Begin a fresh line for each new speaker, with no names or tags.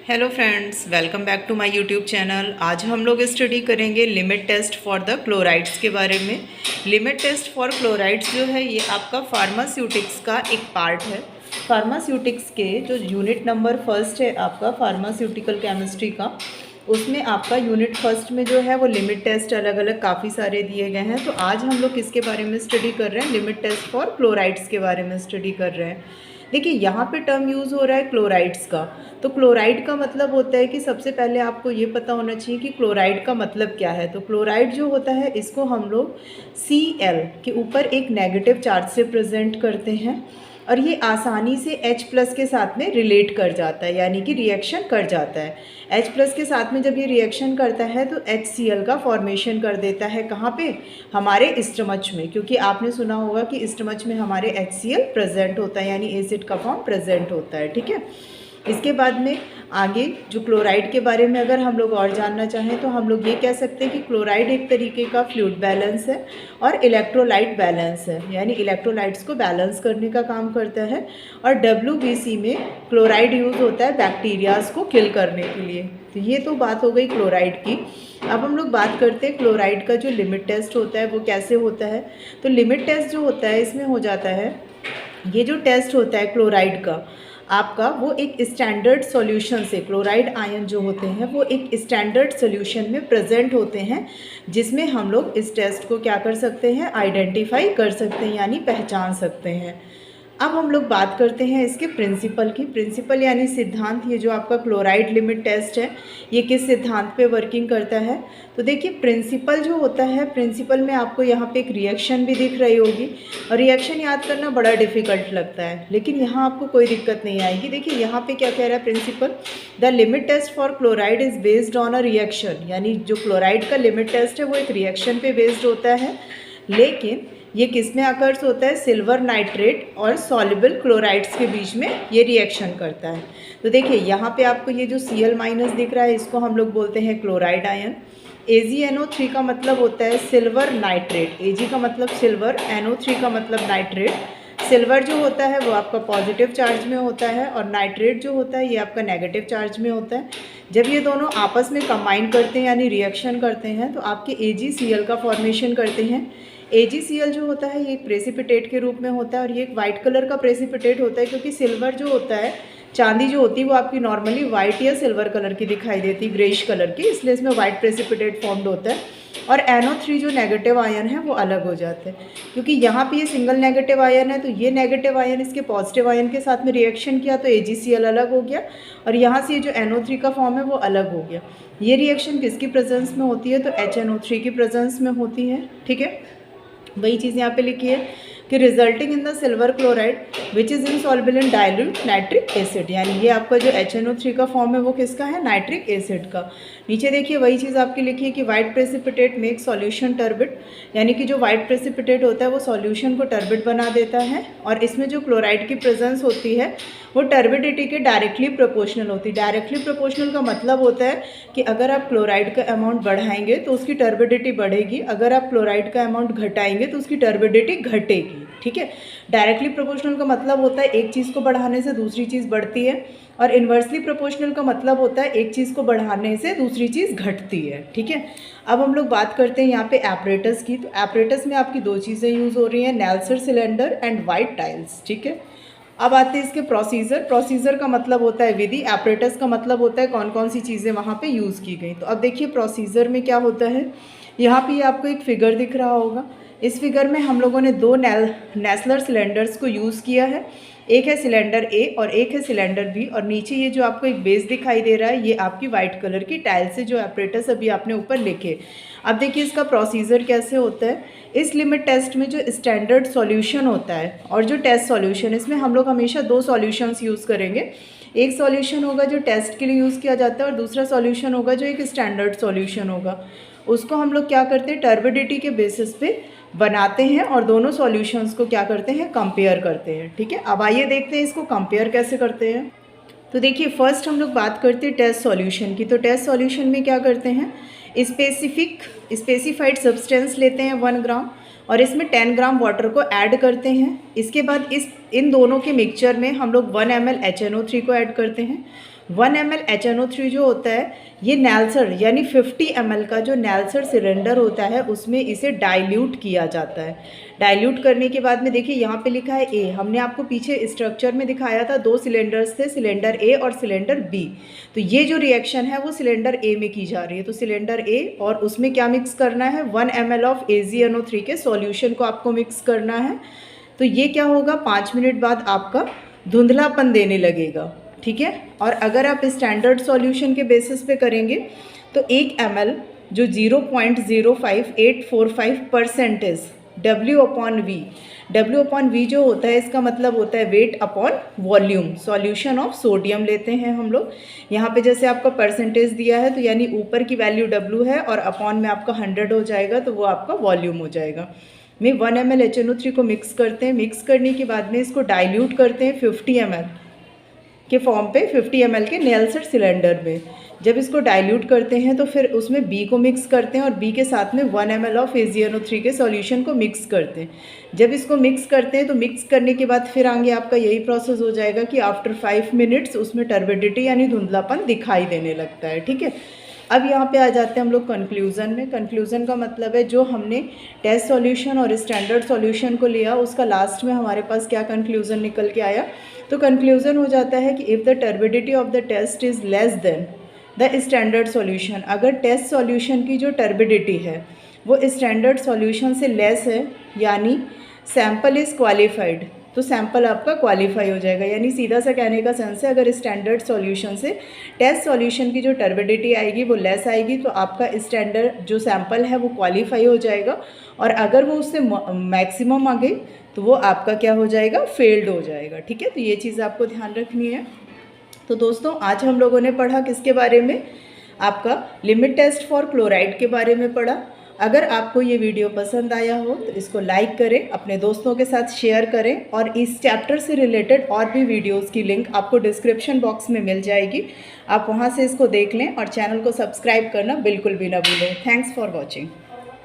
Hello friends, welcome back to my YouTube channel. आज हम लोग स्टडी करेंगे limit test for the chlorides के बारे में। लिमिट टेस्ट फॉर क्लोराइड्स जो है ये आपका फार्मास्यूटिक्स का एक पार्ट है। फार्मास्यूटिक्स के जो यूनिट नंबर फर्स्ट है आपका फार्मास्यूटिकल केमिस्ट्री का, उसमें आपका यूनिट फर्स्ट में जो है वो लिमिट टेस्ट अलग अलग काफ़ी सारे दिए गए हैं। तो आज हम लोग किसके बारे में स्टडी कर रहे हैं? लिमिट टेस्ट फॉर क्लोराइड्स के बारे में स्टडी कर रहे हैं। देखिए यहाँ पे टर्म यूज़ हो रहा है क्लोराइड्स का। तो क्लोराइड का मतलब होता है कि सबसे पहले आपको ये पता होना चाहिए कि क्लोराइड का मतलब क्या है। तो क्लोराइड जो होता है इसको हम लोग Cl के ऊपर एक नेगेटिव चार्ज से प्रेजेंट करते हैं और ये आसानी से H+ के साथ में रिलेट कर जाता है, यानी कि रिएक्शन कर जाता है। H+ के साथ में जब ये रिएक्शन करता है तो HCl का फॉर्मेशन कर देता है। कहाँ पे? हमारे स्टमच में, क्योंकि आपने सुना होगा कि स्टमच में हमारे HCl प्रेजेंट होता है, यानी एसिड का फॉर्म प्रेजेंट होता है। ठीक है। इसके बाद में आगे जो क्लोराइड के बारे में अगर हम लोग और जानना चाहें तो हम लोग ये कह सकते हैं कि क्लोराइड एक तरीके का फ्लूइड बैलेंस है और इलेक्ट्रोलाइट बैलेंस है, यानी इलेक्ट्रोलाइट्स को बैलेंस करने का काम करता है। और WBC में क्लोराइड यूज़ होता है बैक्टीरियाज को किल करने के लिए। तो ये तो बात हो गई क्लोराइड की। अब हम लोग बात करते हैं क्लोराइड का जो लिमिट टेस्ट होता है वो कैसे होता है। तो लिमिट टेस्ट जो होता है इसमें हो जाता है, ये जो टेस्ट होता है क्लोराइड का आपका, वो एक स्टैंडर्ड सॉल्यूशन से, क्लोराइड आयन जो होते हैं वो एक स्टैंडर्ड सॉल्यूशन में प्रेजेंट होते हैं, जिसमें हम लोग इस टेस्ट को क्या कर सकते हैं? आइडेंटिफाई कर सकते हैं, यानी पहचान सकते हैं। अब हम लोग बात करते हैं इसके प्रिंसिपल की। प्रिंसिपल यानी सिद्धांत। ये जो आपका क्लोराइड लिमिट टेस्ट है ये किस सिद्धांत पे वर्किंग करता है? तो देखिए प्रिंसिपल जो होता है, प्रिंसिपल में आपको यहाँ पे एक रिएक्शन भी दिख रही होगी और रिएक्शन याद करना बड़ा डिफिकल्ट लगता है, लेकिन यहाँ आपको कोई दिक्कत नहीं आएगी। देखिए यहाँ पे क्या कह रहा है principle? The limit test for chloride is based on a reaction, यानी जो क्लोराइड का लिमिट टेस्ट है वो एक रिएक्शन पे बेस्ड होता है। लेकिन ये किस में अकर्स होता है? सिल्वर नाइट्रेट और सॉल्युबल क्लोराइड्स के बीच में ये रिएक्शन करता है। तो देखिए यहाँ पे आपको ये जो Cl- दिख रहा है इसको हम लोग बोलते हैं क्लोराइड आयन। AgNO3 का मतलब होता है सिल्वर नाइट्रेट। Ag का मतलब सिल्वर, NO3 का मतलब नाइट्रेट। सिल्वर जो होता है वो आपका पॉजिटिव चार्ज में होता है और नाइट्रेट जो होता है ये आपका नेगेटिव चार्ज में होता है। जब ये दोनों आपस में कंबाइन करते हैं यानी रिएक्शन करते हैं तो आपके AgCl का फॉर्मेशन करते हैं। AgCl जो होता है ये एक प्रेसिपिटेट के रूप में होता है और ये एक वाइट कलर का प्रेसिपिटेट होता है, क्योंकि सिल्वर जो होता है, चांदी जो होती है वो आपकी नॉर्मली वाइट या सिल्वर कलर की दिखाई देती है, ग्रेइश कलर की, इसलिए इसमें वाइट प्रेसिपिटेट फॉर्म्ड होता है। और NO3 जो नेगेटिव आयन है वो अलग हो जाते हैं, क्योंकि यहाँ पे ये सिंगल नेगेटिव आयन है तो ये नेगेटिव आयन इसके पॉजिटिव आयन के साथ में रिएक्शन किया तो AgCl अलग हो गया और यहाँ से ये जो NO3 का फॉर्म है वो अलग हो गया। ये रिएक्शन किसकी प्रेजेंस में होती है? तो HNO3 की प्रेजेंस में होती है। ठीक है, वही चीज़ यहाँ पे लिखी है कि resulting in the silver chloride which is insoluble in dilute nitric acid, यानी ये आपका जो HNO3 का फॉर्म है वो किसका है? नाइट्रिक एसिड का। नीचे देखिए वही चीज़ आपकी लिखी है कि white precipitate make solution turbid, यानी कि जो वाइट प्रेसिपिटेट होता है वो सॉल्यूशन को टर्बिड बना देता है और इसमें जो क्लोराइड की प्रेजेंस होती है वो टर्बिडिटी के डायरेक्टली प्रोपोर्शनल होती है। डायरेक्टली प्रोपोर्शनल का मतलब होता है कि अगर आप क्लोराइड का अमाउंट बढ़ाएंगे तो उसकी टर्बिडिटी बढ़ेगी, अगर आप क्लोराइड का अमाउंट घटाएंगे तो उसकी टर्बिडिटी घटेगी। ठीक है, डायरेक्टली प्रोपोर्शनल का मतलब होता है एक चीज़ को बढ़ाने से दूसरी चीज़ बढ़ती है और इन्वर्सली प्रोपोर्शनल का मतलब होता है एक चीज़ को बढ़ाने से दूसरी चीज़ घटती है। ठीक है, अब हम लोग बात करते हैं यहाँ पे एपरेटस की। तो एपरेटस में आपकी दो चीज़ें यूज़ हो रही हैं, नेल्सर सिलेंडर एंड वाइट टाइल्स। ठीक है, अब आते हैं इसके प्रोसीजर। प्रोसीजर का मतलब होता है विधि, एपरेटस का मतलब होता है कौन कौन सी चीज़ें वहाँ पे यूज़ की गई। तो अब देखिए प्रोसीजर में क्या होता है। यहाँ पे आपको एक फिगर दिख रहा होगा, इस फिगर में हम लोगों ने दो नेस्लर सिलेंडर्स को यूज़ किया है, एक है सिलेंडर A और एक है सिलेंडर B, और नीचे ये जो आपको एक बेस दिखाई दे रहा है ये आपकी वाइट कलर की टाइल से जो एपरेटस अभी आपने ऊपर लिखे। अब देखिए इसका प्रोसीजर कैसे होता है। इस लिमिट टेस्ट में जो स्टैंडर्ड सॉल्यूशन होता है और जो टेस्ट सॉल्यूशन, इसमें हम लोग हमेशा दो सॉल्यूशंस यूज़ करेंगे। एक सॉल्यूशन होगा जो टेस्ट के लिए यूज़ किया जाता है और दूसरा सॉल्यूशन होगा जो एक स्टैंडर्ड सॉल्यूशन होगा। उसको हम लोग क्या करते हैं? टर्बिडिटी के बेसिस पे बनाते हैं और दोनों सॉल्यूशंस को क्या करते हैं? कंपेयर करते हैं। ठीक है, अब आइए देखते हैं इसको कंपेयर कैसे करते हैं। तो देखिए फर्स्ट हम लोग बात करते हैं टेस्ट सॉल्यूशन की। तो टेस्ट सॉल्यूशन में क्या करते हैं? स्पेसिफाइड सब्सटेंस लेते हैं 1 ग्राम और इसमें 10 ग्राम वाटर को ऐड करते हैं। इसके बाद इन दोनों के मिक्सचर में हम लोग 1 ml HNO3 को ऐड करते हैं। 1 ml HNO3 जो होता है ये नैल्सर यानी 50 ml का जो नैल्सर सिलेंडर होता है उसमें इसे डाइल्यूट किया जाता है। डाइल्यूट करने के बाद में देखिए यहाँ पे लिखा है ए। हमने आपको पीछे स्ट्रक्चर में दिखाया था 2 सिलेंडर्स थे, सिलेंडर ए और सिलेंडर बी। तो ये जो रिएक्शन है वो सिलेंडर ए में की जा रही है। तो सिलेंडर ए और उसमें क्या मिक्स करना है, 1 ml ऑफ AgNO3 के सॉल्यूशन को आपको मिक्स करना है। तो ये क्या होगा, 5 मिनट बाद आपका धुंधलापन देने लगेगा, ठीक है। और अगर आप स्टैंडर्ड सॉल्यूशन के बेसिस पे करेंगे तो 1 ml जो 0.05845% W/V जो होता है इसका मतलब होता है weight upon volume. Solution of sodium लेते हैं हम लोग। यहाँ पे जैसे आपका परसेंटेज दिया है तो यानी ऊपर की वैल्यू W है और अपॉन में आपका 100 हो जाएगा तो वो आपका वॉल्यूम हो जाएगा। में 1 ml HNO3 को मिक्स करते हैं। मिक्स करने के बाद में इसको डाइल्यूट करते हैं 50 ml के फॉर्म पे, 50 ml के नेल्सर सिलेंडर में। जब इसको डाइल्यूट करते हैं तो फिर उसमें B को मिक्स करते हैं और B के साथ में 1 ml ऑफ AgNO3 के सॉल्यूशन को मिक्स करते हैं। जब इसको मिक्स करते हैं तो मिक्स करने के बाद फिर आगे आपका यही प्रोसेस हो जाएगा कि आफ्टर 5 मिनट्स उसमें टर्बिडिटी यानी धुंधलापन दिखाई देने लगता है, ठीक है। अब यहाँ पे आ जाते हैं हम लोग कंक्लूज़न में। कंक्लूज़न का मतलब है जो हमने टेस्ट सॉल्यूशन और स्टैंडर्ड सॉल्यूशन को लिया उसका लास्ट में हमारे पास क्या कंक्लूज़न निकल के आया। तो कंक्लूज़न हो जाता है कि if the turbidity of the test is less than the standard solution, अगर टेस्ट सॉल्यूशन की जो टर्बिडिटी है वो स्टैंडर्ड सॉल्यूशन से लेस है यानी सैम्पल इज़ क्वालिफाइड, तो सैम्पल आपका क्वालिफाई हो जाएगा। यानी सीधा सा कहने का सेंस है अगर स्टैंडर्ड सॉल्यूशन से टेस्ट सॉल्यूशन की जो टर्बिडिटी आएगी वो लेस आएगी तो आपका स्टैंडर्ड जो सैम्पल है वो क्वालिफाई हो जाएगा। और अगर वो उससे मैक्सिमम आ गई तो वो आपका क्या हो जाएगा, फेल्ड हो जाएगा, ठीक है। तो ये चीज़ आपको ध्यान रखनी है। तो दोस्तों आज हम लोगों ने पढ़ा किसके बारे में, आपका लिमिट टेस्ट फॉर क्लोराइड के बारे में पढ़ा। अगर आपको ये वीडियो पसंद आया हो तो इसको लाइक करें, अपने दोस्तों के साथ शेयर करें और इस चैप्टर से रिलेटेड और भी वीडियोस की लिंक आपको डिस्क्रिप्शन बॉक्स में मिल जाएगी। आप वहाँ से इसको देख लें और चैनल को सब्सक्राइब करना बिल्कुल भी ना भूलें। Thanks for watching.